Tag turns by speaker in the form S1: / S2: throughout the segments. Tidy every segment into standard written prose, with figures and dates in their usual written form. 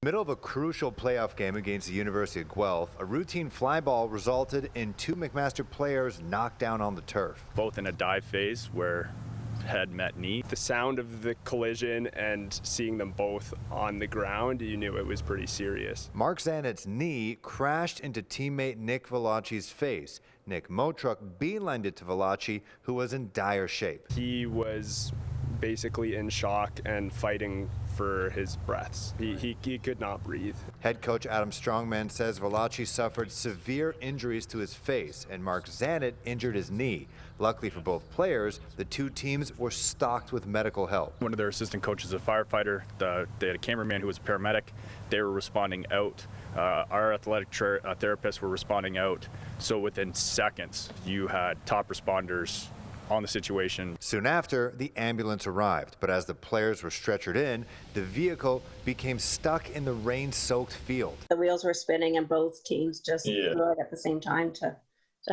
S1: Middle of a crucial playoff game against the University of Guelph, a routine fly ball resulted in two McMaster players knocked down on the turf.
S2: Both in a dive phase where head met knee.
S3: The sound of the collision and seeing them both on the ground, you knew it was pretty serious.
S1: Mark Zanet's knee crashed into teammate Nick Valachi's face. Nick Motruk beelined it to Valachi, who was in dire shape.
S3: He was basically in shock and fighting for his breaths. He could not breathe.
S1: Head coach Adam Strongman says Valachi suffered severe injuries to his face and Mark Zanet injured his knee. Luckily for both players, the two teams were stocked with medical help.
S2: One of their assistant coaches, a firefighter, they had a cameraman who was a paramedic. They were responding out. Our athletic therapists were responding out. So within seconds, you had top responders on the situation.
S1: Soon after, the ambulance arrived, but as the players were stretchered in, the vehicle became stuck in the rain-soaked field.
S4: The wheels were spinning and both teams just threw it at the same time to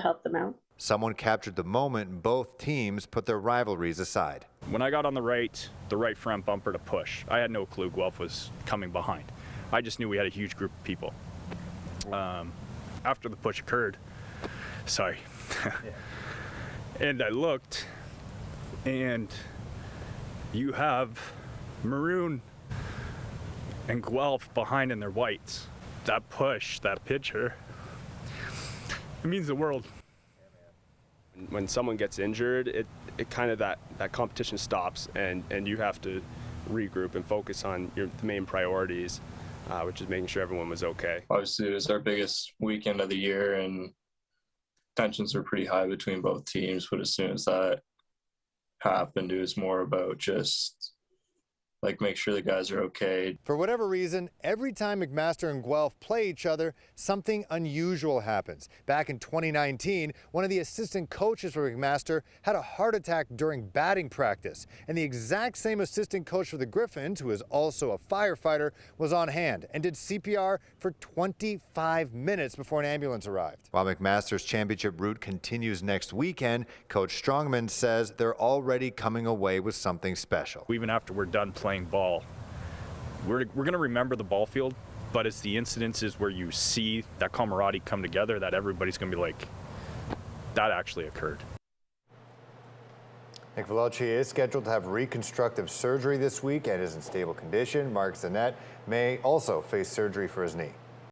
S4: help them out.
S1: Someone captured the moment and both teams put their rivalries aside.
S2: When I got on the right front bumper to push, I had no clue Guelph was coming behind. I just knew we had a huge group of people. After the push occurred, and I looked, and you have Maroon and Guelph behind in their whites. That push, that picture, it means the world.
S3: When someone gets injured, it kind of that competition stops, and you have to regroup and focus on the main priorities, which is making sure everyone was okay.
S5: Obviously, it was our biggest weekend of the year, and tensions were pretty high between both teams, but as soon as that happened, it was more about just make sure the guys are okay.
S1: For whatever reason, every time McMaster and Guelph play each other, something unusual happens. Back in 2019, one of the assistant coaches for McMaster had a heart attack during batting practice, and the exact same assistant coach for the Griffins, who is also a firefighter, was on hand and did CPR for 25 minutes before an ambulance arrived. While McMaster's championship route continues next weekend, Coach Strongman says they're already coming away with something special.
S2: Even after we're done playing ball, we're going to remember the ball field, but it's the incidences where you see that camaraderie come together that everybody's going to be like, that actually occurred.
S1: Nick Valachi is scheduled to have reconstructive surgery this week and is in stable condition. Mark Zanet may also face surgery for his knee.